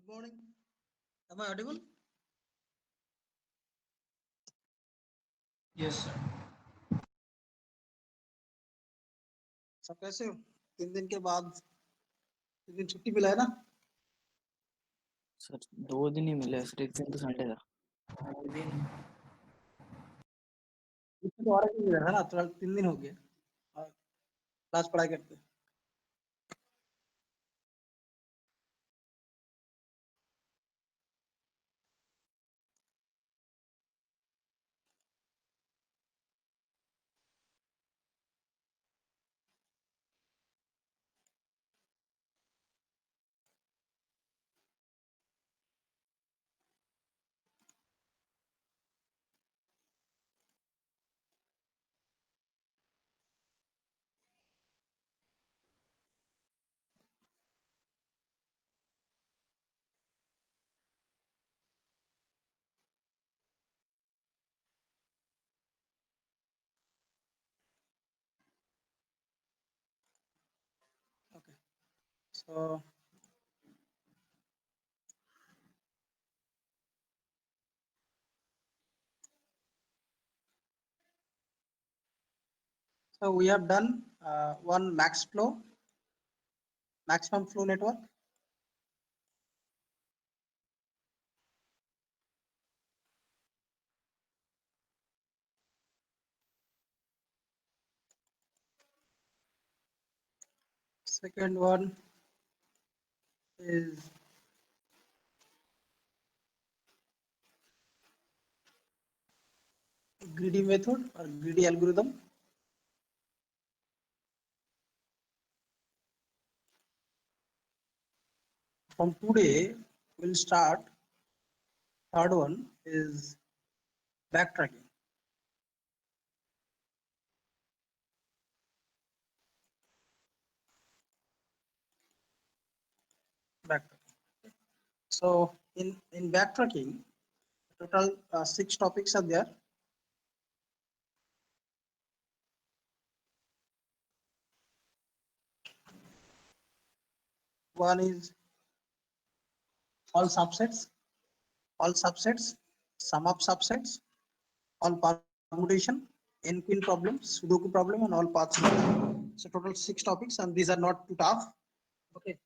Good morning. Am I audible? Yes, sir. सब कैसे हो? 3 दिन के बाद 3 दिन छुट्टी मिला है ना? सर 2 दिन ही मिले सर, एक दिन तो संडे था। दिन छुट्टी तो और एक दिन मिला है ना, तो 3 दिन हो गए। और क्लास पढ़ाई करते। Okay. So we have done one max flow, maximum flow network. Second one is greedy method or greedy algorithm. From today, we'll start. Third one is backtracking. Backtracking. So in backtracking, total 6 topics are there. One is all subsets, sum of subsets, all permutation, n-queen problem, Sudoku problem, and all paths. So total 6 topics, and these are not too tough. Okay.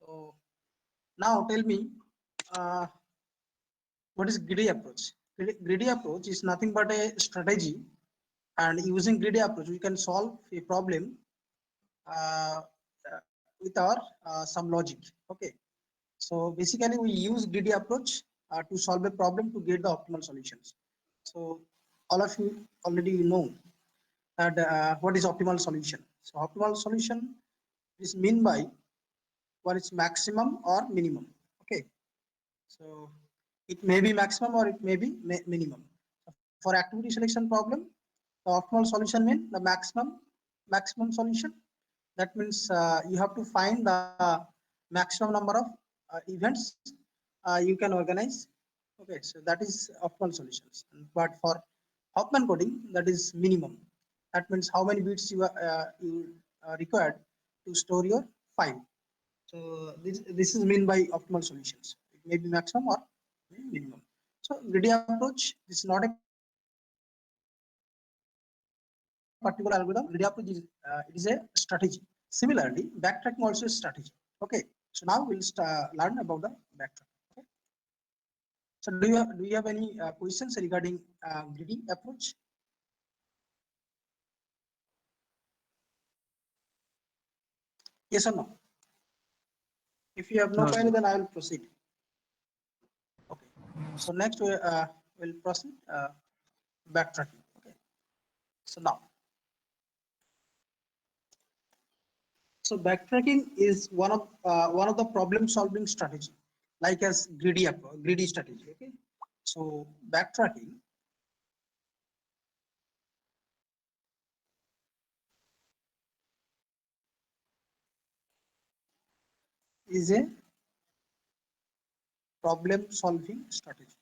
So now tell me, uh, what is greedy approach? Greedy approach is nothing but a strategy, and using greedy approach, we can solve a problem uh, with our some logic. Okay. So basically, we use greedy approach to solve a problem to get the optimal solutions. So all of you already know that what is optimal solution. So optimal solution is mean by what is maximum or minimum. Okay. So it may be maximum or it may be minimum. For activity selection problem, the optimal solution means the maximum solution. That means you have to find the maximum number of events you can organize. Okay, so that is optimal solutions. But for Hoffman coding, that is minimum. That means how many bits you required to store your file. So this is mean by optimal solutions. It may be maximum or minimum. So greedy approach, this is not a particular algorithm. Greedy approach is it is a strategy. Similarly, backtracking also is strategy. Okay. So now we'll learn about the backtracking. Okay. So do you have any questions regarding greedy approach? Yes or no? If you have no No, query, sir. then I will proceed. Okay. So next we'll proceed backtracking. Okay. So now, so backtracking is one of the problem solving strategy, like as greedy strategy. Okay. So backtracking is a problem solving strategy.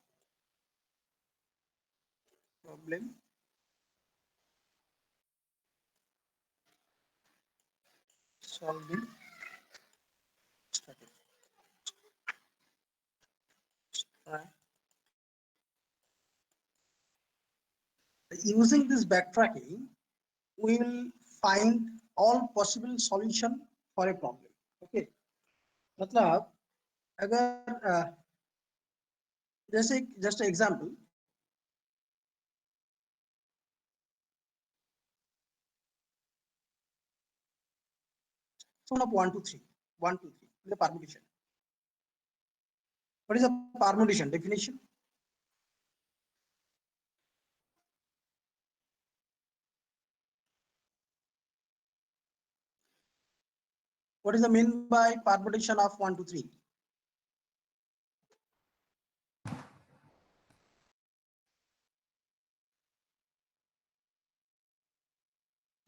Problem solving strategy. Right. Using this backtracking, we will find all possible solution for a problem. Okay, मतलब अगर जैसे just example, so of 1 2 3 1 2 3 the permutation. What is a permutation definition? What is the mean by permutation of 1 2 3?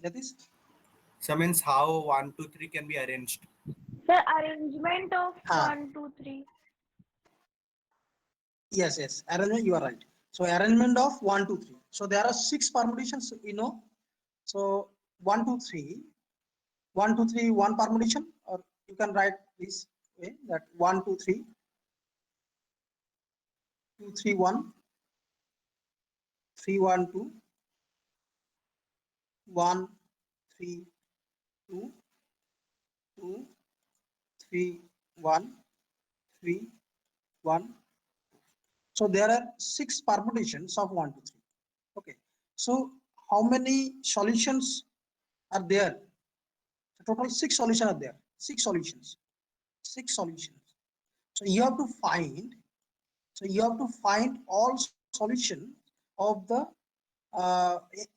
That is So means how 1, 2, 3 can be arranged. The arrangement of हाँ. 1, 2, 3. Yes, yes, arrangement, you are right. So arrangement of 1 2 3. So there are 6 permutations, you know. So 1 2 3 1 2 3 one permutation, or you can write this way that 1 2 3 2 3 1 3 1 2 1 3 2 2 3 1 3 1. So there are 6 permutations of 1 2 3. Okay, so how many solutions are there? So total 6 solutions are there. 6 solutions. 6 solutions. So you have to find. So you have to find all solution of the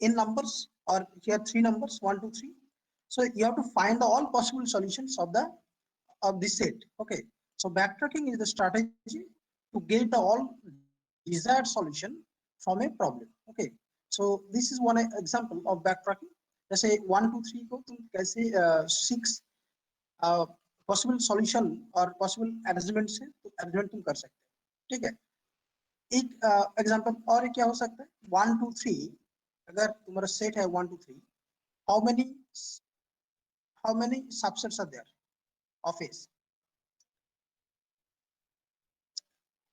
in numbers, or here 3 numbers 1 2 3. So you have to find the all possible solutions of this set. Okay. So backtracking is the strategy to get the all desired solution from a problem. Okay. So this is one example of backtracking. जैसे 1 2 3 को तुम कैसे 6 possible solution और possible arrangement से arrangement तुम कर सकते हो. ठीक है. एक एग्जांपल और क्या हो सकता है 1 2 3. अगर तुम्हारा सेट है 1 2 3, how many subsets are there of S?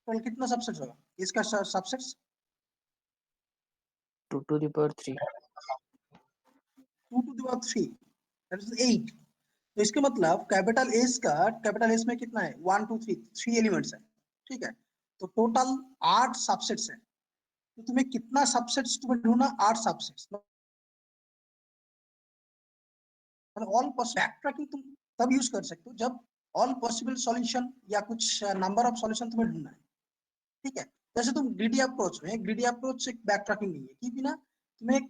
Total कितना सबसेट्स होगा इसका subsets? 2 to the power 3. 2 to the power 3, that is 8. तो इसका मतलब कैपिटल एस में कितना है 1 2 3 3 एलिमेंट्स है. ठीक है. तो टोटल 8 सबसेट्स है. तो तुम्हें कितना सबसेट्स तुम्हें ढूंढना 8 सबसेट्स. ऑल बैकट्रैकिंग तुम तब यूज कर सकते हो जब ऑल पॉसिबल सॉल्यूशन या कुछ नंबर ऑफ सॉल्यूशन तुम्हें ढूंढना है. ठीक है. जैसे तुम ग्रीडी अप्रोच में, ग्रीडी अप्रोच से बैकट्रैकिंग नहीं है क्योंकि ना तुम्हें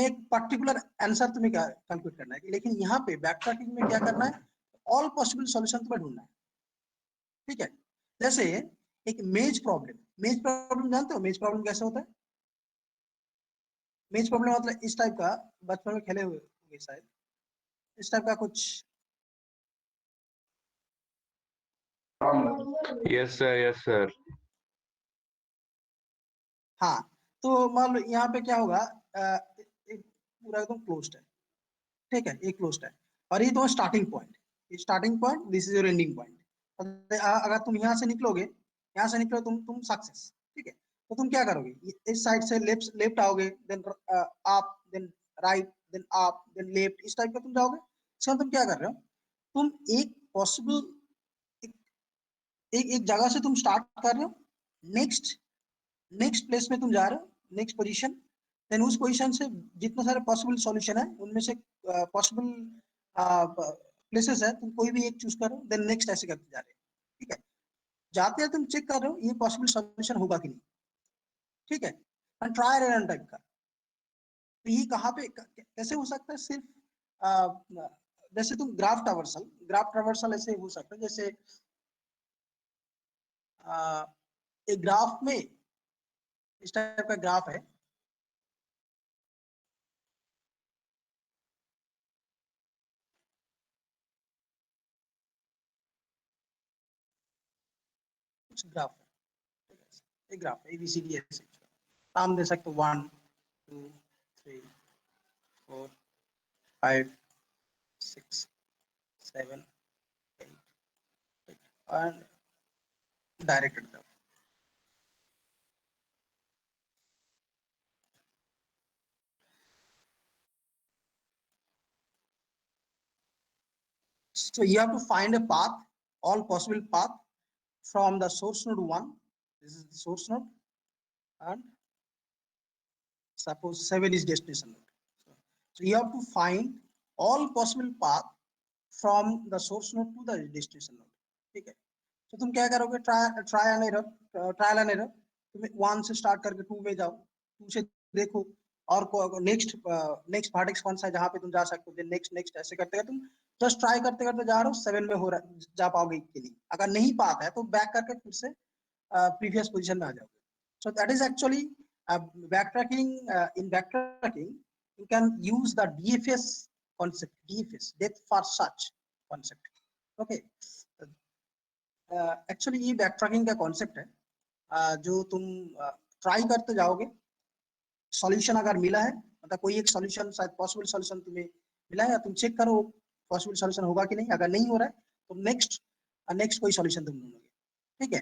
एक पर्टिकुलर आंसर तुम्हें कैलकुलेट करना है. लेकिन यहाँ पे बैकट्रैकिंग में क्या करना है, ऑल पॉसिबल सॉल्यूशन तुम्हें ढूंढना है. ठीक है. जैसे एक मेज प्रॉब्लम जानते हो मेज प्रॉब्लम कैसे होता है? मेज प्रॉब्लम मतलब इस टाइप का, बचपन में खेले हुए शायद इस टाइप का कुछ. Yes, sir. Yes, sir. हाँ. तो मान लो यहाँ पे क्या होगा, एक पूरा एकदम क्लोज्ड है. ठीक है. ये क्लोज्ड है और ये तो starting point. This is your ending point. अगर तुम यहाँ से निकलोगे, तुम सक्सेस. ठीक है. तो तुम क्या करोगे, इस साइड से लेफ्ट आओगे, then up, then right, then up, then left, इस टाइप का तुम जाओगे. इसका तुम क्या कर रहे हो, तुम एक पॉसिबल एक जगह से तुम स्टार्ट कर रहे हो, नेक्स्ट प्लेस में तुम जा रहे हो, नेक्स्ट पोजीशन. देन उस पोजीशन से जितने सारे पॉसिबल सॉल्यूशन है उनमें से पॉसिबल प्लेसेस है, तुम कोई भी एक चूज करो, देन नेक्स्ट ऐसे करते जा रहे हो. ठीक है. जाते हैं तुम चेक कर रहे हो ये पॉसिबल सॉल्यूशन होगा कि नहीं. ठीक है. एंड ट्राई एंड टाइप का. तो ये कहाँ पे कैसे हो सकता है, सिर्फ जैसे तुम ग्राफ ट्रावर्सल ऐसे हो सकता है. जैसे एक ग्राफ में इस टाइप का ग्राफ है. कुछ ग्राफ है, एक ग्राफ एबीसीडी ऐसे नाम दे सकते हो 1 2 3 4 5 6 7 8 and directed graph. So you have to find a path, all possible path from the source node 1. This is the source node, and suppose 7 is destination node. So you have to find all possible path from the source node to the destination node. ठीक है, तो तुम क्या करोगे, try and error, trial and error, तुम 1 से start करके 2 में जाओ, 2 से देखो और नेक्स्ट नेक्स्ट वर्टेक्स कौन सा है जहां पे तुम जा सकते हो, देन नेक्स्ट नेक्स्ट, ऐसे करते करते तुम जस्ट ट्राई करते करते जा रहे हो, 7 में हो रहा जा पाओगे के लिए, अगर नहीं पाता है तो बैक करके फिर से प्रीवियस पोजीशन में आ जाओगे. सो that is actually backtracking. In backtracking you can use the DFS concept, DFS, depth first search concept. Okay, actually ये बैकट्रैकिंग का कॉन्सेप्ट है, जो तुम ट्राई करते जाओगे, सॉल्यूशन अगर मिला है, मतलब कोई एक सॉल्यूशन शायद पॉसिबल सॉल्यूशन तुम्हें मिला है, तुम चेक करो पॉसिबल सॉल्यूशन होगा कि नहीं, अगर नहीं हो रहा है तो नेक्स्ट नेक्स्ट कोई सॉल्यूशन तुम ढूंढोगे. ठीक है,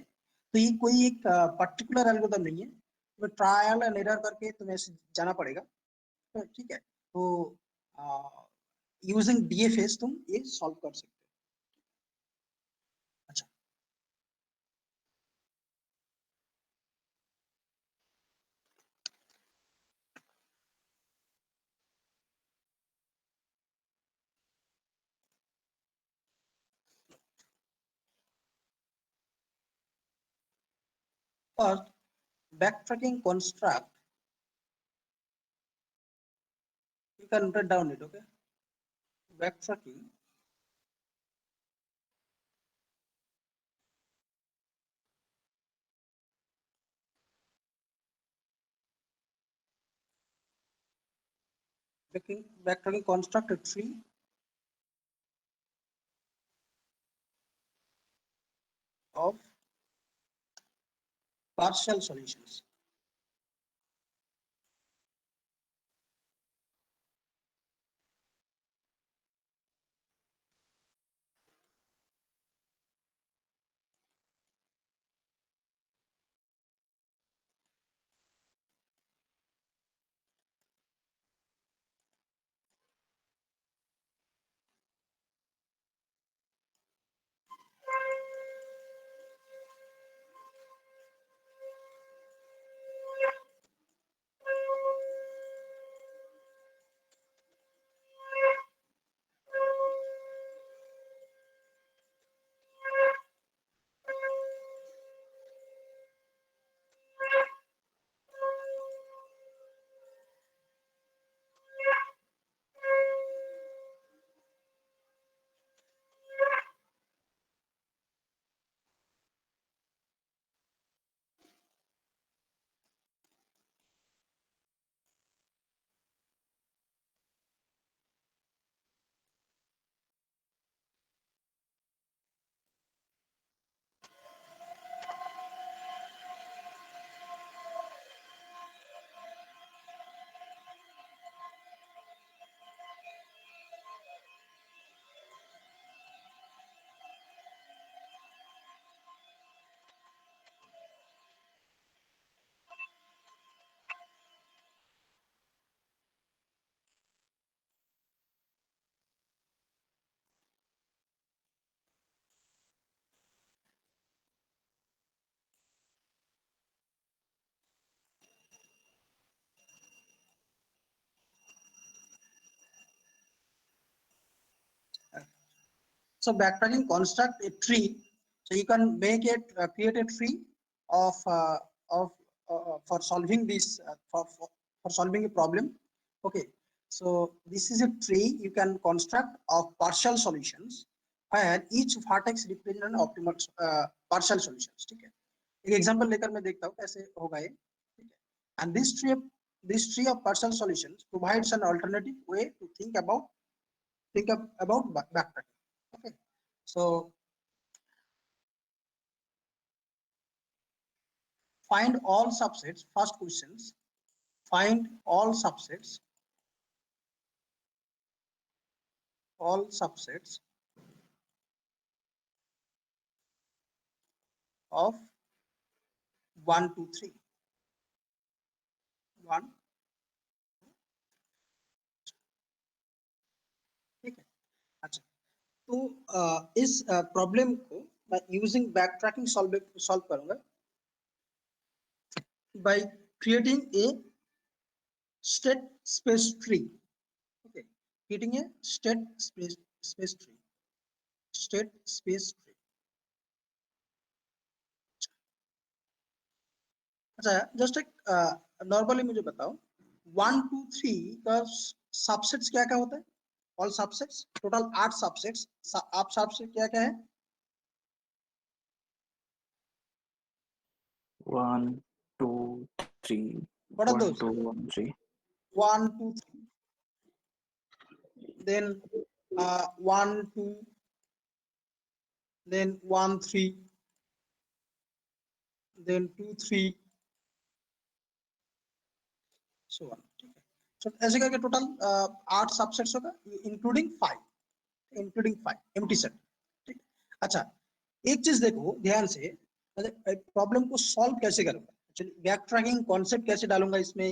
तो ये कोई एक पर्टिकुलर एल्गोरिथम नहीं है, तुम्हें ट्रायल एंड एरर करके तुम्हें जाना पड़ेगा. ठीक है, तो यूजिंग डीएफएस तुम ये सॉल्व कर सकते हो. अच्छा, first backtracking construct, you can write down it. Okay, backtracking backtracking construct a tree of partial solutions. So backtracking construct a tree. So you can make it create a tree of for solving this for solving a problem. Okay, so this is a tree you can construct of partial solutions where each vertex represents an optimal partial solutions. ठीक है, एक example लेकर मैं देखता हूँ कैसे होगा ये. ठीक है, and this tree of partial solutions provides an alternative way to think about backtracking. Okay, so find all subsets. First questions, find all subsets of 1 2 3. 1. ठीक है, अच्छा, तो इस प्रॉब्लम को मैं यूजिंग बैक ट्रैकिंग सॉल्व करूंगा by creating a state space tree. Okay, creating a state space tree. State space tree. अच्छा, just एक नॉर्मली मुझे बताओ 1 2 3 का सबसेट्स क्या क्या होता है? All subsets, total 8 subsets. आप सबसेट क्या क्या है? 1, 2, 3. What are 1, those? 2, 1, 3. 1 2 3. Then 1 2, then 1 3, then 2 3, so on. ठीक है. So ऐसे करके टोटल 8 सबसेट्स होगा, इंक्लूडिंग 5 एम्प्टी सेट. ठीक. अच्छा, एक चीज देखो ध्यान से, प्रॉब्लम को सॉल्व कैसे करूंगा. एक्चुअली बैक ट्रैकिंग कॉन्सेप्ट कैसे डालूंगा इसमें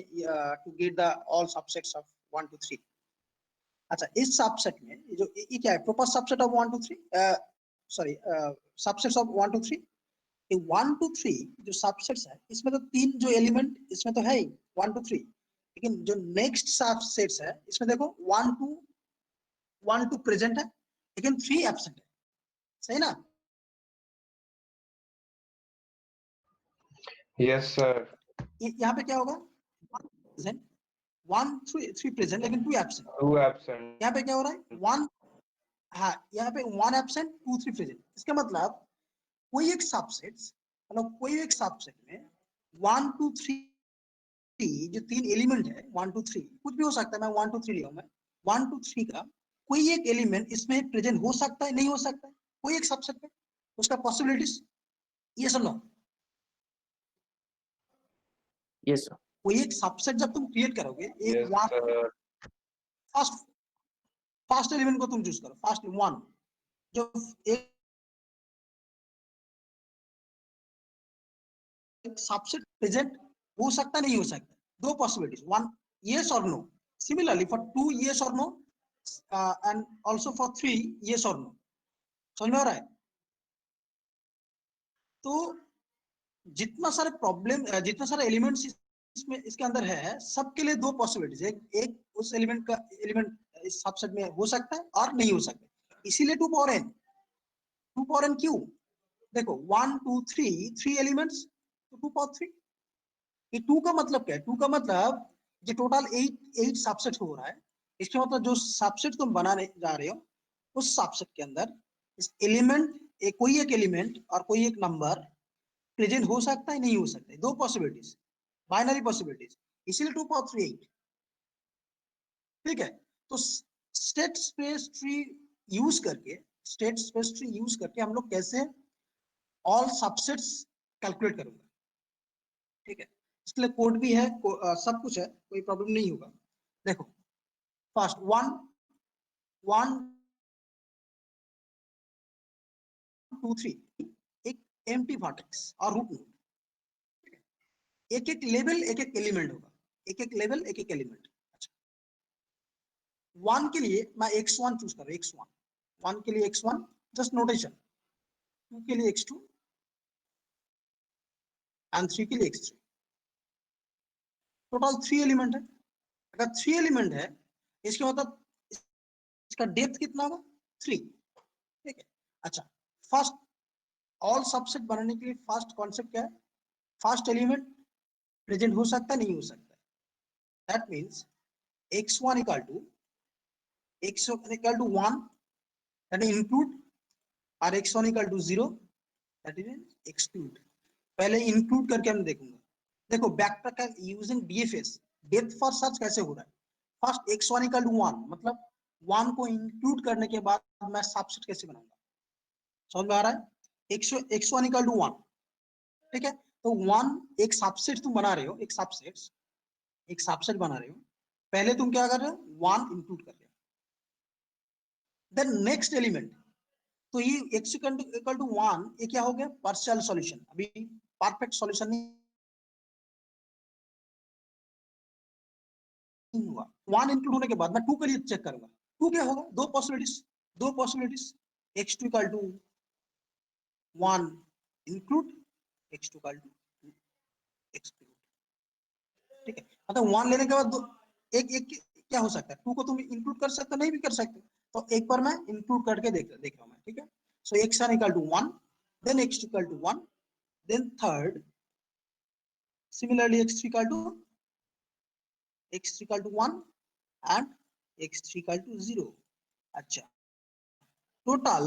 to get the all subsets of 1 2 3. अच्छा, इस सबसेट में जो ये क्या है, proper subset of 1 2 3, sorry subsets of 1 2 3. ये 1 2 3 जो सबसेट्स है, इसमें तो 3 जो एलिमेंट इसमें तो है ही 1 2 3, लेकिन जो नेक्स्ट सबसेट्स है इसमें देखो 1 2 प्रेजेंट है लेकिन 3 एब्सेंट है. सही ना? Yes, sir. यहाँ पे क्या होगा, 1 3 प्रेजेंट लेकिन 2 एब्सेंट. 2 absent. यहाँ पे क्या हो रहा है, 1, हाँ यहाँ पे 1 एब्सेंट 2 3 प्रेजेंट. इसका मतलब कोई एक सबसेट, मतलब कोई एक सबसेट में 1 2 3 जो 3 एलिमेंट है, 1 2 3 कुछ भी हो सकता है. मैं 1 2 3 लिया हूं, मैं 1 2 3 का कोई एक एलिमेंट इसमें प्रेजेंट हो सकता है, नहीं हो सकता है, कोई एक सबसेट में, उसका पॉसिबिलिटीज. ये सब नो, Yes, sir. कोई एक सबसेट जब तुम क्रिएट करोगे, एक Yes, sir. First first element को तुम चूज करो, फर्स्ट 1 जो एक सबसेट प्रेजेंट हो सकता नहीं हो सकता. दो possibilities, 1 yes or no. Similarly for 2 yes or no, and also for 3 yes or no. समझ में आ रहा है? तो जितना सारे प्रॉब्लम, जितना सारे एलिमेंट्स इसमें इसके अंदर है, सबके लिए दो पॉसिबिलिटीज. एक उस एलिमेंट का एलिमेंट इस सबसेट में हो सकता है और नहीं हो सकता. इसीलिए 2 पावर n. 2 पावर n क्यों? देखो 1 2 3 3 एलिमेंट्स, तो 2 पावर 3. ये 2 का मतलब क्या है? 2 का मतलब ये टोटल 8 सबसेट हो रहा है. इसका मतलब जो सबसेट तुम बनाने जा रहे हो, उस सबसेट के अंदर इस एलिमेंट, कोई एक एलिमेंट और कोई एक नंबर प्रेजेंट हो सकता है, नहीं हो सकता है. दो पॉसिबिलिटीज, बाइनरी पॉसिबिलिटीज. इसीलिए 2 पावर 3 8. ठीक है. तो स्टेट स्पेस ट्री यूज करके, स्टेट स्पेस ट्री यूज करके हम लोग कैसे ऑल सबसेट्स कैलकुलेट करेंगे. ठीक है. इसके लिए कोड भी है, सब कुछ है, कोई प्रॉब्लम नहीं होगा. देखो फर्स्ट 1 1 2 3 एक एम्प्टी वर्टेक्स और रूट नोड. एक एक लेवल एक एक एलिमेंट होगा, एक एक लेवल एक एक एलिमेंट. अच्छा, 1 के लिए मैं x1 चूज कर रहा हूं, x1. 1 के लिए x1 जस्ट नोटेशन, 2 के लिए x2 एंड 3 के लिए x3. टोटल 3 एलिमेंट है. अगर 3 एलिमेंट है, इसके मतलब इसका डेप्थ कितना होगा, 3. ठीक है. अच्छा, फर्स्ट ऑल सबसेट बनाने के लिए फर्स्ट कॉन्सेप्ट क्या है, फर्स्ट एलिमेंट प्रेजेंट हो सकता है, नहीं हो सकता. That means x1 equal to 1 that is include, और x1 equal to 0 that is exclude. पहले इंक्लूड करके हम देखूंगा. देखो backtrack using DFS, depth for search कैसे हो रहा है. फर्स्ट x1 इक्वल टू 1, मतलब 1 को इंक्लूड करने के बाद मैं सबसेट कैसे बनाऊंगा. समझ में आ रहा है? x1 equal to 1. ठीक है. तो 1 एक सबसेट तुम बना रहे हो, एक सबसेट बना रहे हो. पहले तुम क्या कर रहे हो, 1 इंक्लूड कर रहे हो. देन नेक्स्ट एलिमेंट, तो ये x इक्वल टू 1, ये क्या हो गया, पार्शियल सॉल्यूशन. अभी परफेक्ट सॉल्यूशन नहीं हुआ. 1 इंक्लूड होने के बाद मैं 2 के लिए चेक करूंगा. 2 क्या होगा, दो possibilities x2 equal to 1 include, x2 equal to exclude. ठीक है, मतलब 1 लेने के बाद एक एक क्या हो सकता है, 2 को तुम इंक्लूड कर सकते हो, नहीं भी कर सकते, तो एक बार मैं इंक्लूड करके देख रहा हूं मैं। ठीक है, so x1 equal to 1, then x2 equal to 1, then third similarly x3 equal to 1 and x3 equal to 0। अच्छा, टोटल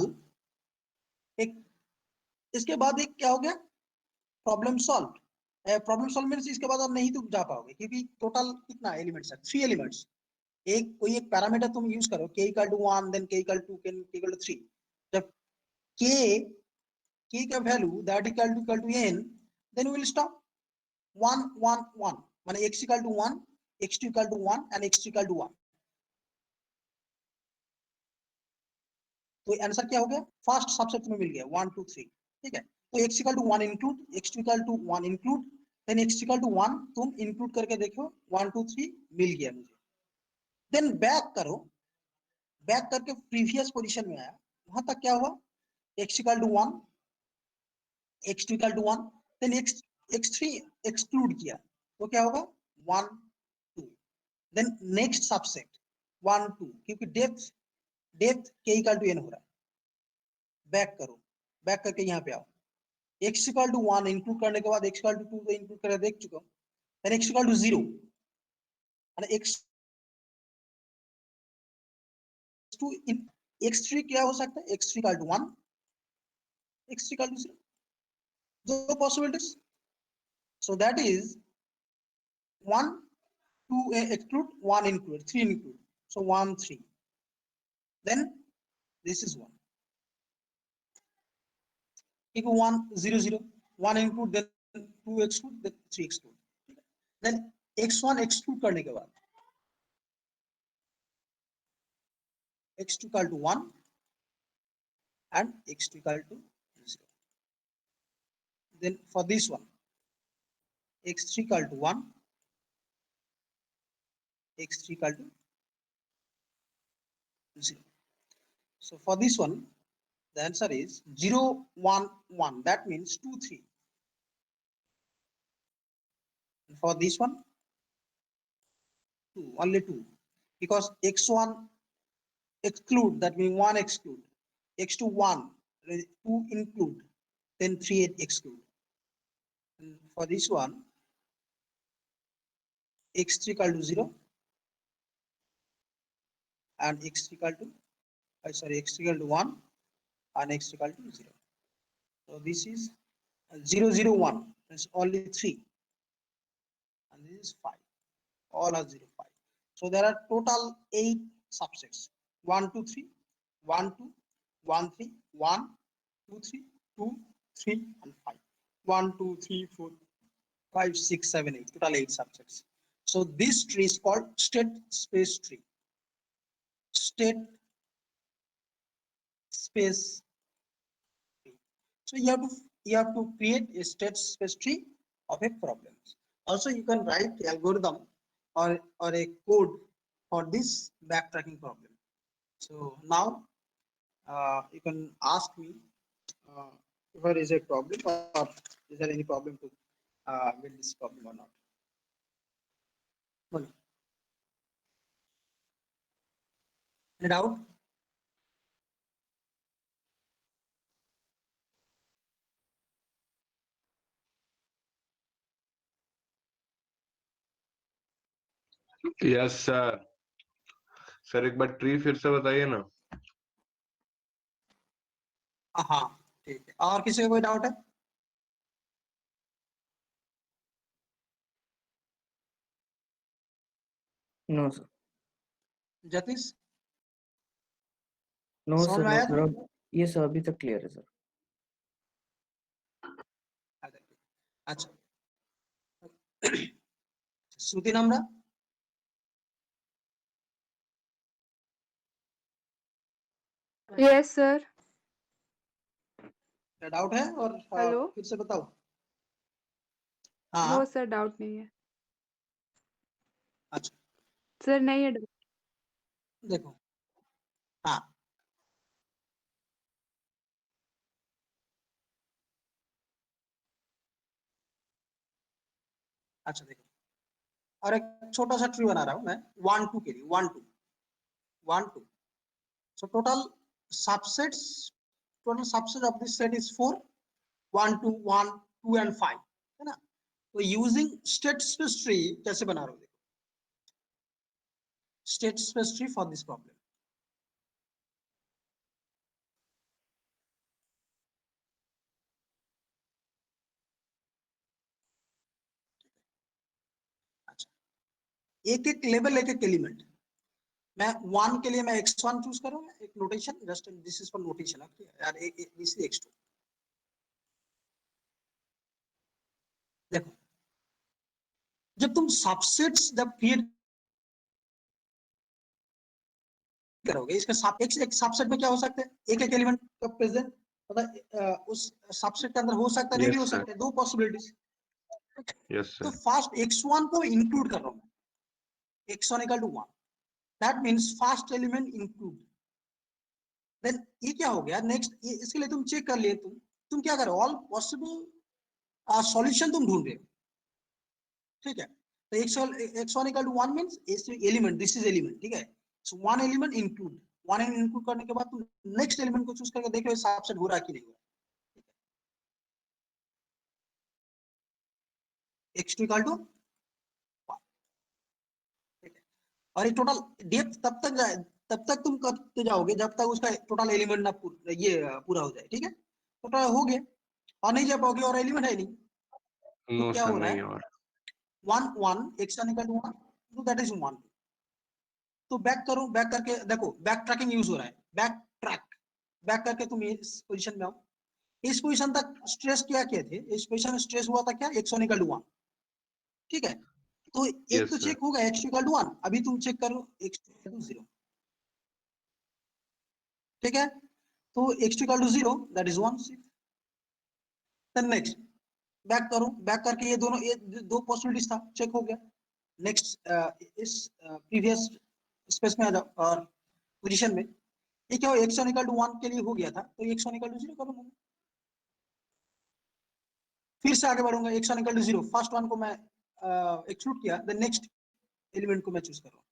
एक, इसके बाद एक क्या हो गया, problem solve. Problem solve means इसके बाद आप नहीं तो जा पाओगे, क्योंकि टोटल कितना एलिमेंट्स है, 3 एलिमेंट्स। एक कोई एक पैरामीटर तुम यूज करो, k equal to 1, then k equal to 2, k equal to 3। जब k का value that equal to n, then we will stop 1 1 1, माने x equal to 1, x2 equal to 1 and x3 equal to 1। तो answer क्या हो गया, first subset में मिल गया 1 2 3। ठीक है, तो x equal to 1 include, x2 equal to 1 include, then x equal to 1 तुम इंक्लूड करके देखो, 1 2 3 मिल गया मुझे। देन बैक करो, बैक करके प्रीवियस पोजीशन में आया, वहां तक क्या हुआ, x equal to 1, x2 equal to 1, then x3 exclude किया, तो क्या होगा 1 2, देन नेक्स्ट सबसेट 1 2, क्योंकि depth k equal to n हो रहा है। बैक करो, बैक करके यहाँ पे आओ, x इक्वल टू 1 इंक्लूड करने के बाद x इक्वल टू 2 को इंक्लूड करके देख चुका हूं, देन x इक्वल टू 0 और x2 इन x3 क्या हो सकता है, x3 equal to 1, x3 equal to 0, दो possibilities. So that is 1 2 exclude, 1 include, 3 include, so 1 3, then this is 1, if 1 0 0, 1 include, then 2 exclude, then 3 exclude, then x1 exclude करने के बाद x2 equal to 1 and x2 equal to 0, then for this one x3 equal to 1, x3 equal to 0. So for this one the answer is 0 1 1, that means 2 3. And for this one 2, only 2, because x1 exclude, that means 1 exclude, x2 1, 2 include, then 3 exclude. And for this one x3 equal to 0 and x3 equal to x3 equal to 1 and x3 equal to 0. So this is 0 0 1, that's only 3, and this is 5, all are 0 5. So there are total 8 subsets, 1 2 3, 1 2, 1 3, 1 2 3, 2 3 and 5, 1 2 3 4 5 6 7 8, total 8 subsets. So this tree is called state space tree. State space tree. So you have to create a state space tree of a problem. Also you can write algorithm or a code for this backtracking problem. So now you can ask me if there is a problem or is there any problem to build this problem or not. Well, any doubt? Yes sir. Sir एक बार tree फिर से बताइए ना। हाँ ठीक है, और किसी को कोई डाउट है? No, sir. जतीश No, समझ sir. में No, आया sir. था? ये सर अभी तक क्लियर है सर। अच्छा श्रुति नम्रा, यस सर। क्या डाउट है और हेलो। फिर से बताओ। नो हाँ सर, डाउट नहीं है अच्छा सर, नहीं है doubt। देखो, हाँ अच्छा देखो, और एक छोटा सा ट्री बना रहा हूं मैं 1 2 के लिए 1 2 so total subset of this set is 4 1 2 and 5 है ना। तो यूजिंग स्टेट स्पेस ट्री कैसे बना रहे हो, देखो state space tree for this problem. अच्छा, एक एक लेवल एक एक एलिमेंट, मैं 1 के लिए मैं x1 चूज करूंगा, एक notation just this is for notation यार, दिस इज x2। देखो जब तुम सबसेट्स जब क्रिएट करोगे, इसका एक सबसेट में क्या हो सकता है, एक एक एलिमेंट का प्रेजेंट मतलब उस सबसेट के अंदर हो सकता है, नहीं भी हो Yes, sir. सकता है, दो पॉसिबिलिटीज। Yes, तो sir. फर्स्ट x1 को इंक्लूड कर रहा हूं, x1 equal to 1, that means first element include. देन ये क्या हो गया नेक्स्ट, इसके लिए तुम चेक कर लिए, तुम क्या करो, ऑल पॉसिबल सॉल्यूशन तुम ढूंढ रहे हो, ठीक है। तो x1 equal to 1 means element, this is element, ठीक है। So one element include, one element include करने के बाद तुम नेक्स्ट एलिमेंट को चूज करके देखो सबसेट हो रहा है कि नहीं हो रहा, x2 इक्वल टू 1, ठीक है। और ये टोटल डेप्थ तब तक तुम करते जाओगे जब तक उसका टोटल एलिमेंट ना ये पूरा हो जाए, ठीक है। टोटल हो गया और नहीं जा पाओगे और एलिमेंट है नहीं, तो No, क्या sir. हो रहा नहीं है, और 1 x1 इक्वल टू 1, तो दैट इज 1। तो बैक करो, बैक करके देखो बैक ट्रैकिंग यूज हो रहा है, बैक करके तुम इस पोजीशन में आओ, इस पोजीशन तक स्ट्रेस क्या किए थे, इस पोजीशन में स्ट्रेस हुआ था क्या, x1 इक्वल टू 1, ठीक है। तो एक Yes, तो sir. चेक होगा x2 इक्वल टू 1, अभी तुम चेक करो x2 इक्वल टू 0, ठीक है। तो x2 equal to 0 that is 1। Then next back करो, बैक करके ये दोनों, ये दो पॉसिबिलिटीज था, चेक हो गया। नेक्स्ट इस प्रीवियस स्पेस में आ जाओ और पोजीशन में, ये क्या हो, x1 इक्वल टू 1 के लिए हो गया था, तो x1 इक्वल टू 0 करूंगा, फिर से आगे बढ़ूंगा, x1 equal to 0, first one को मैं एक्सक्लूड किया, देन नेक्स्ट एलिमेंट को मैं चूज कर रहा हूँ,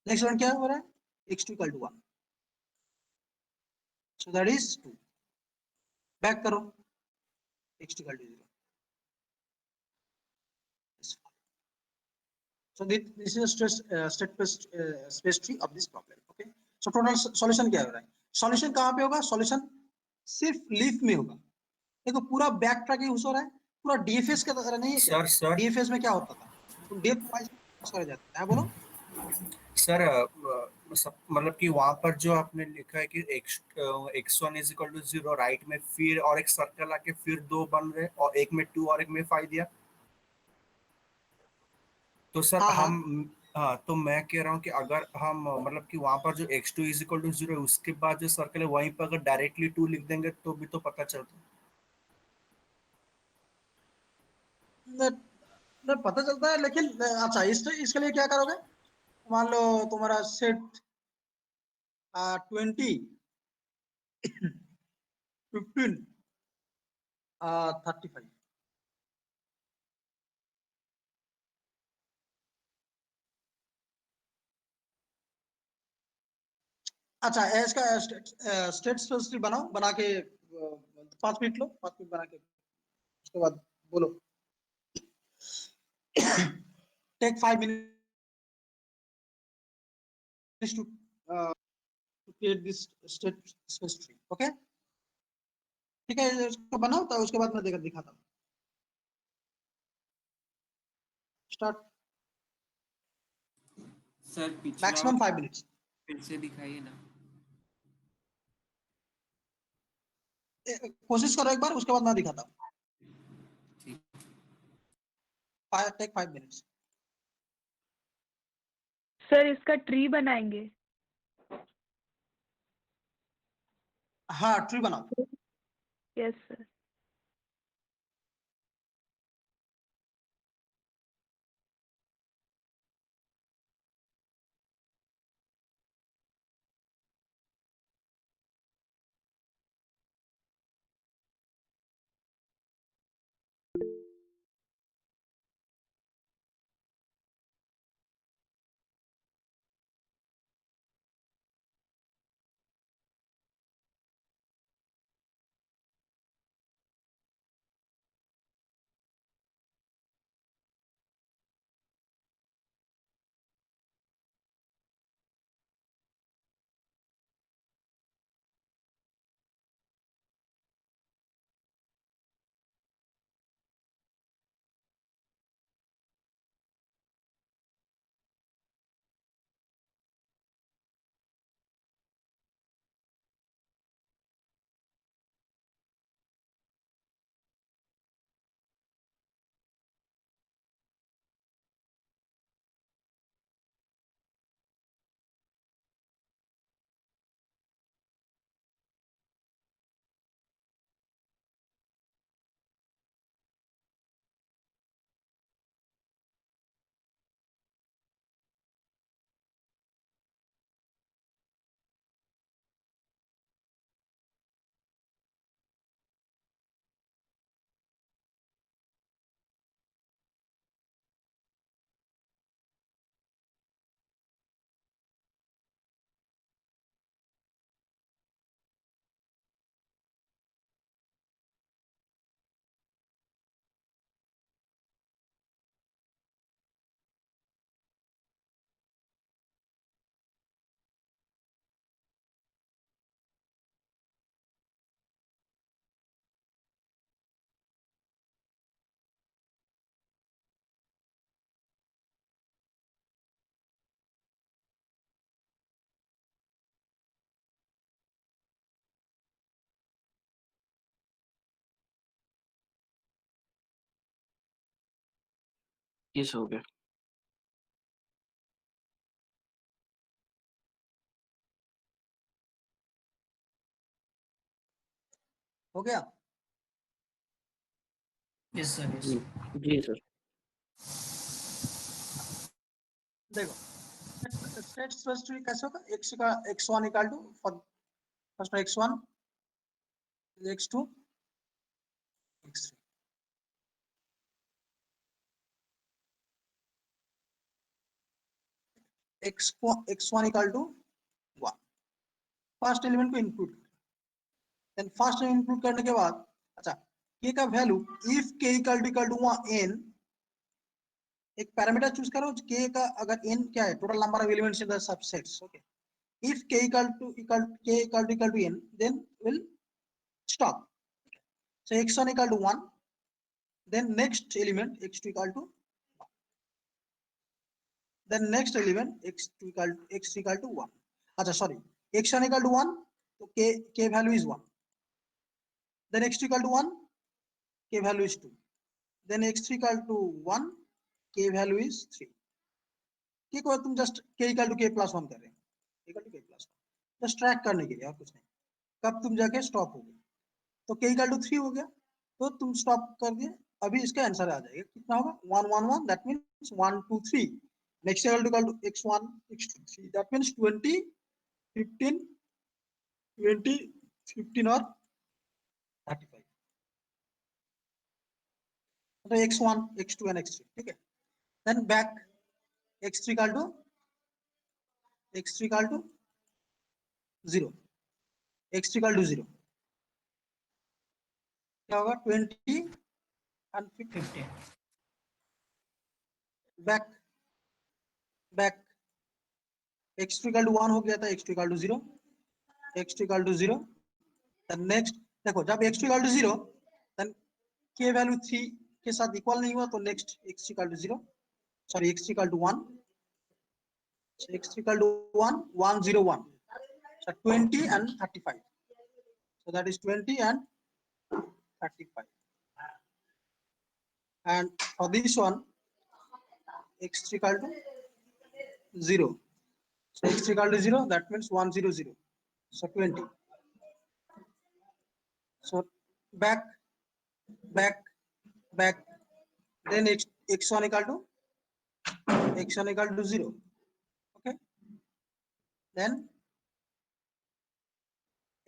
नेक्स्ट वन क्या हो रहा है, x2 equal to 1, so that is 2। Back करो, x2 equal to 0, so this is a space tree of this problem, okay। so total solution क्या हो रहा है, solution कहाँ पे होगा, solution सिर्फ लीफ में होगा। देखो पूरा बैक ट्रैकिंग हो रहा है, पूरा डीएफएस का तरह नहीं है क्या, सर डीएफएस में क्या होता था, तो डेप्थ वाइज करा जाता है, बोलो। सर मतलब कि वहां पर जो आपने लिखा है कि x1 is equal to 0 right में, फिर और एक सर्कल आके फिर दो बन रहे और एक में 2 और एक में 5 दिया, तो सर हाँ हाँ, हम, हाँ तो मैं कह रहा हूँ कि अगर हम मतलब कि वहां पर जो x2 इज इक्वल टू 0 है उसके बाद जो सर्कल है वहीं पर अगर डायरेक्टली 2 लिख देंगे तो भी तो पता चलता। न, न पता चलता है, लेकिन अच्छा इसके लिए क्या करोगे, मान लो तुम्हारा सेट 20 15 35, अच्छा इसका स्टेट स्पेस ट्री बनाओ, बना के 5 मिनट लो, 5 मिनट बना के उसके बाद बोलो, take 5 minutes to create this state space tree, okay। ठीक है, इसको बनाओ तो उसके बाद मैं दिखाता हूँ, स्टार्ट, सर पिछला मैक्सिमम 5 minutes। फिर से दिखाइए ना। कोशिश करो एक बार, उसके बाद मैं दिखाता हूँ, ठीक। Take 5 minutes। सर इसका ट्री बनाएंगे। हाँ ट्री बनाओ। Yes sir. Yes, हो गया. हो गया? यस सर यस जी जी सर. देखो स्टेट स्पेस ट्री कैसे होगा? x का x1 equal to first x1 x2 x3 x1 equal to 1. First element को इंक्लूड, देन फर्स्ट इंक्लूड करने के बाद अच्छा k का value if k equal to n, एक पैरामीटर चूज करो k का, अगर n क्या है total number of elements in the subsets. Okay, if k equal to n, then will stop. So x1 equal to 1, then next element x2 equal to 1, then next element x2 equal to 1. अच्छा sorry, x1 equal to 1, so k value is 1, then x2 equal to 1, k value is 2, then x3 equal to 1, k value is 3. k को तुम just k equal to k plus 1 कर रहे हैं, equal to k plus 1, just track करने के लिए और कुछ नहीं. कब तुम जाके स्टॉप हो गए तो k equal to 3 हो गया, तो तुम स्टॉप कर दिए. अभी इसका आंसर आ जाएगा, कितना होगा? 1 1 1, that means 1 2 3. Next equal to x1 x2 3, that means 20 15 20 15 और 35. तो x1 x2 and x3. ठीक है, then back x3 equal to 0, x3 equal to 0 क्या होगा? 20 and 15. Back x2 equal to 1 हो गया था, x2 equal to 0, x2 equal to 0. Then next देखो, जब x2 equal to 0, then k value 3 के साथ इक्वल नहीं हुआ, तो next x3 equal to 0, sorry x3 equal to 1, so x3 equal to 1 1 0 1, so 20 and 35, so that is 20 and 35. And for this one x3 equal to 0, so x3 equal to 0, that means 1 0 0, so 20. So back back back, then x1 equal to 0. Okay, then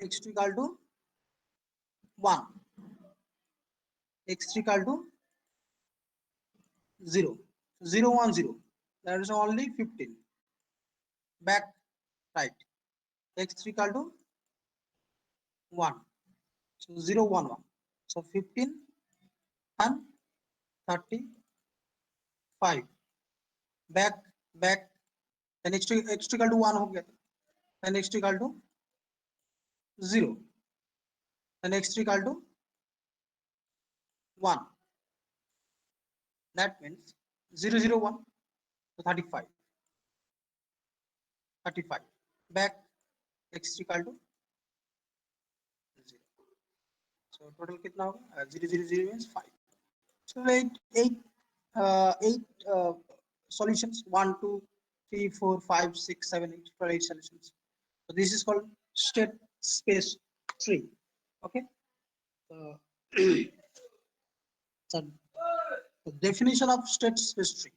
x2 equal to 1, x3 equal to 0, 0 1 0, that is only 15. Back right, x3 equal to 1, so 0 1 1, so 15 and 35. back then x2 equal to 1 हो गया, then x2 equal to 0, then x3 equal to 1, that means 0 0 1, so 35. Back x3 equal to 0, so total कितना होगा? 0 0 0 means 5. So eight solutions, 1 2 3 4 5 6 7 8, for 8 solutions. So this is called state space tree. Okay, so the definition of state space tree.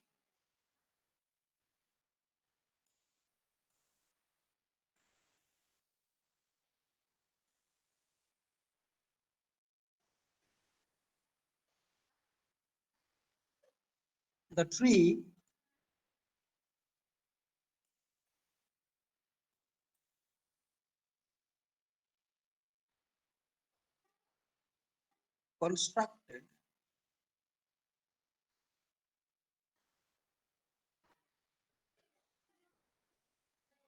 The tree constructed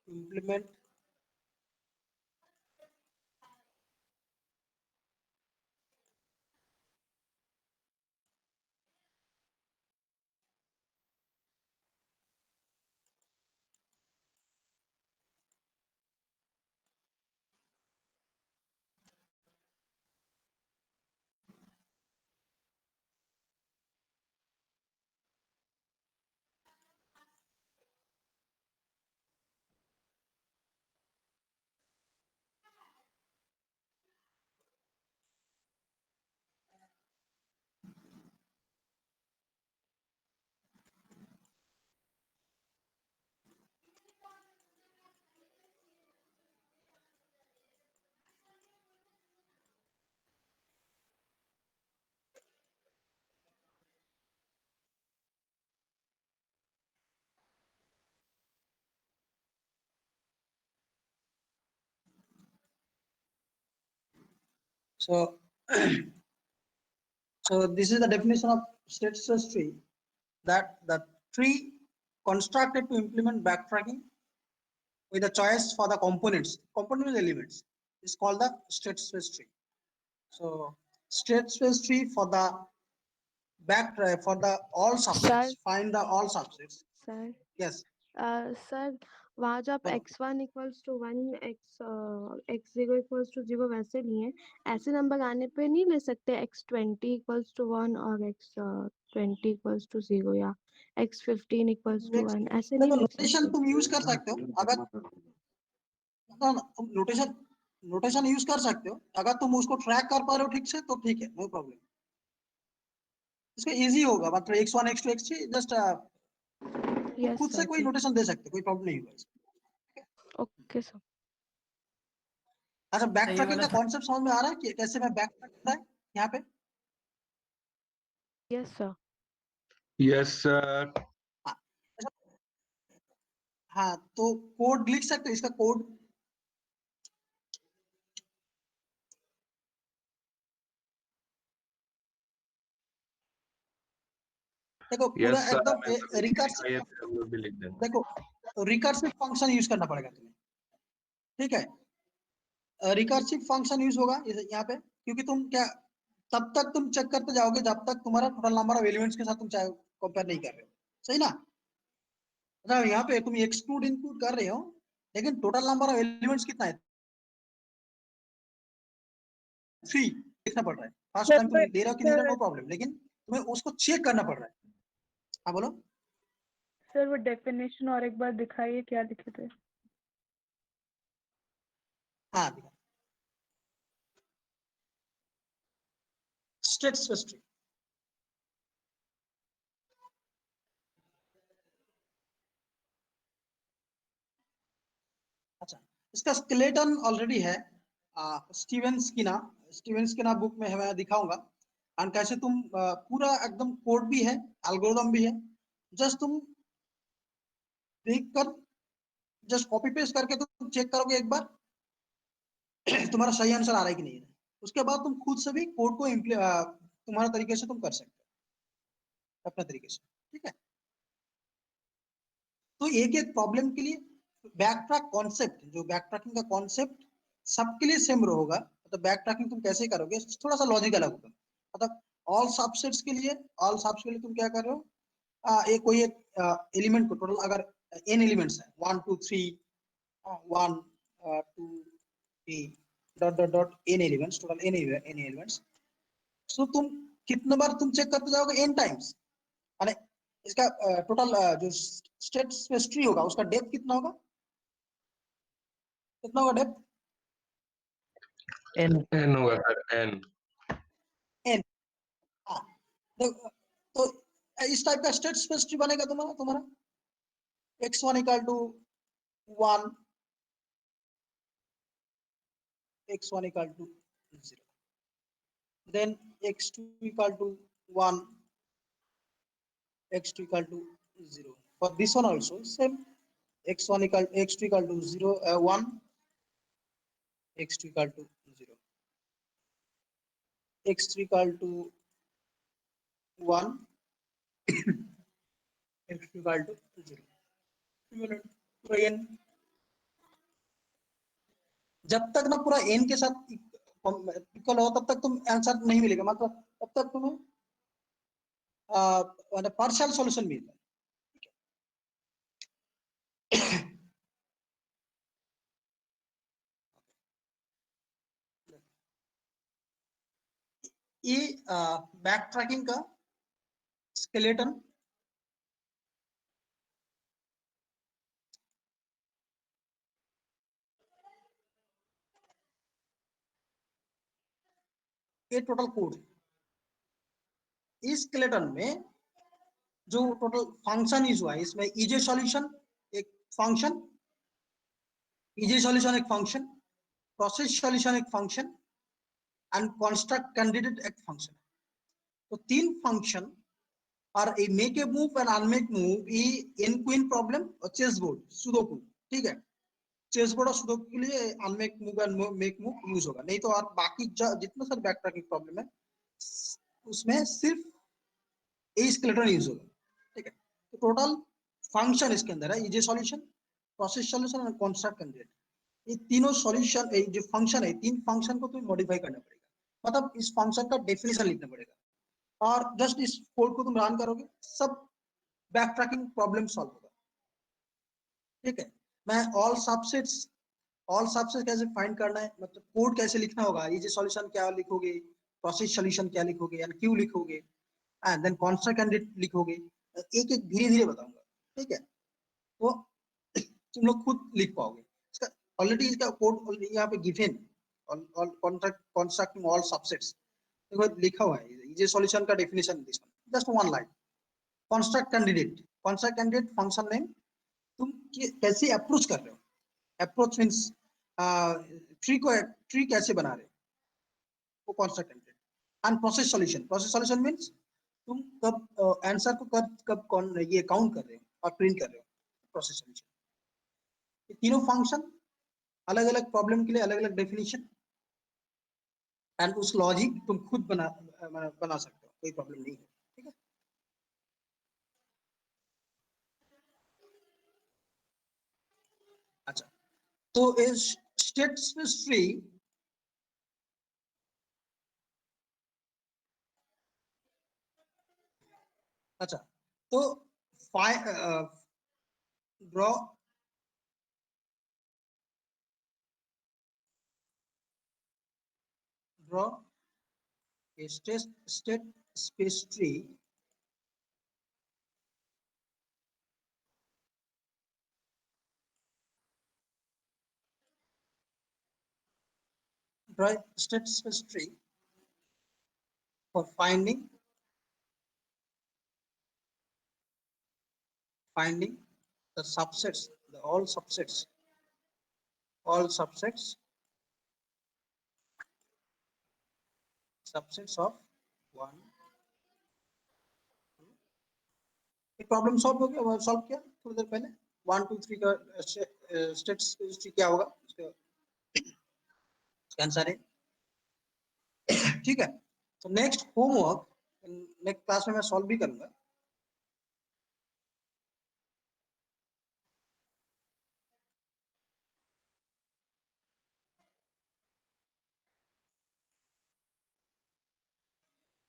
implement So so this is the definition of state space tree, that the tree constructed to implement backtracking with a choice for the component elements is called the state space tree. So state space tree for the for the all subsets, find the all subsets. Sir Yes, sir वहाँ जो आप बोलो। x1 equals to 1 x0 equals to 0 वैसे लिए ऐसे number आने पे नहीं ले सकते x20 इक्वल्स टू 1 और x20 इक्वल्स टू 0 या x15 इक्वल्स टू 1 ऐसे नहीं देखो लिख नोटेशन सकते? तुम यूज कर सकते हो, अगर तुम नोटेशन यूज कर सकते हो, अगर तुम उसको ट्रैक कर पा रहे हो ठीक से तो ठीक है, नो प्रॉब्लम। इसका इजी होगा, मतलब x1 x2 x3 just yes खुद से सर कोई ठीक नोटेशन दे सकते हो, कोई प्रॉब्लम नहीं होगा। ओके सर अच्छा, बैक ये ट्रैकिंग वाला का कॉन्सेप्ट समझ में आ रहा है कि कैसे मैं बैक ट्रैक करता है यहाँ पे? Yes sir Yes, sir. हाँ, अच्छा, हाँ तो कोड लिख सकते हो इसका कोड? देखो पूरा Yes, sir. एकदम रिकर्सिव, Yes, sir, वो भी लिख देना। देखो रिकर्सिव फंक्शन यूज करना पड़ेगा तुम्हें, ठीक है? रिकर्सिव फंक्शन यूज होगा यहाँ पे, क्योंकि तुम क्या तब तक तुम चेक करते जाओगे जब तक तुम्हारा टोटल नंबर ऑफ एलिमेंट्स के साथ तुम चाहे कंपेयर नहीं कर रहे हो, सही ना? मतलब यहाँ पे तुम एक्सक्लूड इंक्लूड कर रहे हो, लेकिन टोटल नंबर ऑफ एलिमेंट्स कितना है? 3 देखना पड़ रहा है। फर्स्ट टाइम तुम दे रहे हो कि नहीं, नो प्रॉब्लम, लेकिन तुम्हें उसको चेक करना पड़ रहा है। हाँ बोलो। सर वो डेफिनेशन और एक बार दिखाइए, क्या लिखे थे? हाँ स्टेट स्पेस ट्री, अच्छा इसका स्केलेटन ऑलरेडी है स्टीवेंस की ना बुक में है, मैं दिखाऊंगा। और कैसे तुम पूरा एकदम कोड भी है, एल्गोरिथम भी है, जस्ट तुम देख कर जस्ट कॉपी पेस्ट करके तुम चेक करोगे एक बार तुम्हारा सही आंसर आ रहा है कि नहीं है। उसके बाद तुम खुद से भी कोड को तुम्हारे तरीके से तुम कर सकते हो, अपने तरीके से, ठीक है? तो एक एक प्रॉब्लम के लिए बैक ट्रैक कॉन्सेप्ट, जो बैक ट्रैकिंग का कॉन्सेप्ट सबके लिए सेम होगा। मतलब बैक ट्रैकिंग तुम कैसे करोगे, थोड़ा सा लॉजिक अलग होगा। मतलब ऑल सबसेट्स के लिए तुम क्या कर रहे हो, एक कोई एक एलिमेंट को टोटल अगर n एलिमेंट्स है 1 2 3 1 2 3 dot dot dot n elements, total n elements, तो तुम कितने बार तुम चेक करते जाओगे n टाइम्स, माने इसका टोटल जो स्टेट स्पेस ट्री होगा उसका डेप्थ कितना होगा, डेप्थ N होगा सर, N। n। हाँ, तो इस टाइप का स्टेट स्पेस ट्री बनेगा तुम्हारा x1 equal to 1, x1 equal to 0, then x2 equal to 1, x2 equal to 0. For this one also same, x2 equal to 0 1, x2 equal to 0, x3 equal to 1, x2 equal to 0। जब तक ना पूरा n के साथ equal हो तब तक तुम आंसर नहीं मिलेगा, मतलब तब तक तुम्हें पार्शियल सॉल्यूशन मिलेगा। ये बैक ट्रैकिंग का स्केलेटन ये टोटल कोड है। इस स्केलेटन में जो टोटल फंक्शन यूज हुआ है, इसमें इजी सॉल्यूशन एक फंक्शन, इजी सॉल्यूशन एक फंक्शन, प्रोसेस सॉल्यूशन एक फंक्शन एंड कंस्ट्रक्ट कैंडिडेट एक फंक्शन। तो 3 फंक्शन और a make a move and unmake move, ई इन क्वीन प्रॉब्लम और चेस बोर्ड सुडोकू, ठीक है? चेस बोर्ड और सुडोकू के लिए unmake move and make move use होगा, नहीं तो और बाकी जितना सारे बैक ट्रैकिंग प्रॉब्लम है उसमें सिर्फ ए स्केलेटन यूज होगा। ठीक है, तो टोटल फंक्शन इसके अंदर है इजी सॉल्यूशन, प्रोसेस सॉल्यूशन और कंस्ट्रक्ट कैंडिडेट। ये तीनों सॉल्यूशन जो फंक्शन है, तीन फंक्शन को तुम्हें मॉडिफाई करना पड़ेगा, मतलब इस फंक्शन का डेफिनेशन लिखना पड़ेगा और जस्ट इस कोड को तुम रन करोगे, सब बैक ट्रैकिंग प्रॉब्लम सॉल्व होगा। ठीक है, मैं ऑल सबसेट्स कैसे फाइंड करना है, मतलब कोड कैसे लिखना होगा, इजी सॉल्यूशन क्या लिखोगे, प्रोसेस सॉल्यूशन क्या लिखोगे, एंड क्यू लिखोगे, एंड देन कंस्ट्रक्ट कैंडिडेट लिखोगे, एक एक धीरे धीरे बताऊंगा। ठीक है, वो तुम लोग खुद लिख पाओगे। इसका ऑलरेडी इसका कोड यहाँ पे गिवन, कंस्ट्रक्टिंग ऑल सबसेट्स देखो लिखा हुआ है, ये सॉल्यूशन का definition this one, just one line. Construct candidate function name, तुम कैसे अप्रोच कर रहे हो, अप्रोच मींस ट्री कैसे बना रहे हो, वो construct candidate. And process solution means तुम कब आंसर को कब ये काउंट कर रहे हो और प्रिंट कर रहे हो, प्रोसेस सॉल्यूशन। ये तीनों फंक्शन अलग अलग प्रॉब्लम के लिए अलग अलग डेफिनेशन, एंड उस लॉजिक तुम खुद बना सकते हो, कोई प्रॉब्लम नहीं है। ठीक है, अच्छा, तो इस स्टेट स्पेस ट्री अच्छा, तो draw a state space tree state space tree for finding the subsets, all subsets of one। एक प्रॉब्लम सॉल्व हो गया, सॉल्व किया थोड़ी देर पहले। 1 2 3 का स्टेट स्पेस ट्री क्या होगा, उसका आंसर है। ठीक है, तो नेक्स्ट होमवर्क नेक्स्ट क्लास में मैं सॉल्व भी करूंगा।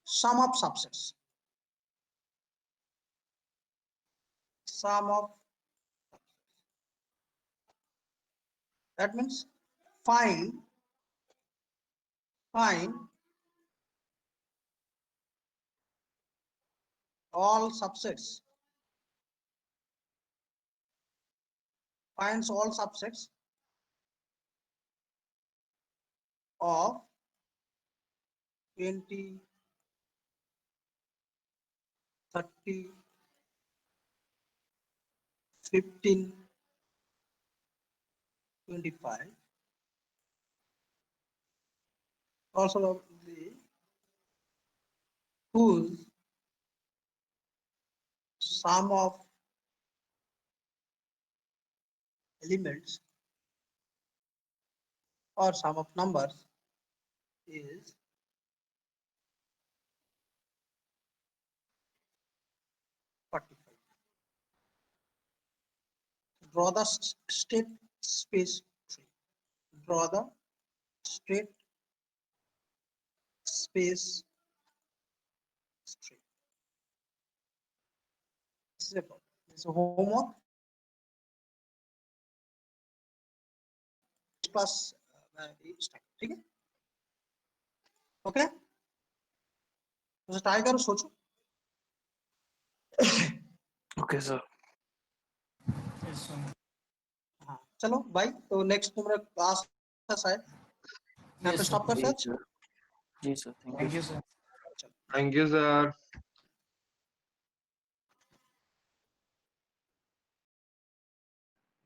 sum of subsets, sum of that means find all subsets, finds all subsets of 20 30 15 25, also of the whose sum of elements or sum of numbers is 45. Draw the state space tree. Draw the state space tree. This is a problem. This is a homework. Class start. ठीक है, okay, तो try करो, सोचो। Okay, sir. हाँ चलो भाई, तो next तुम्हारा क्लास है शायद, यहाँ पे स्टॉप कर जी सच। सर, जी sir, thank you sir. Thank you, sir.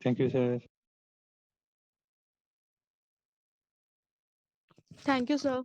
Thank you, sir. Thank you, sir.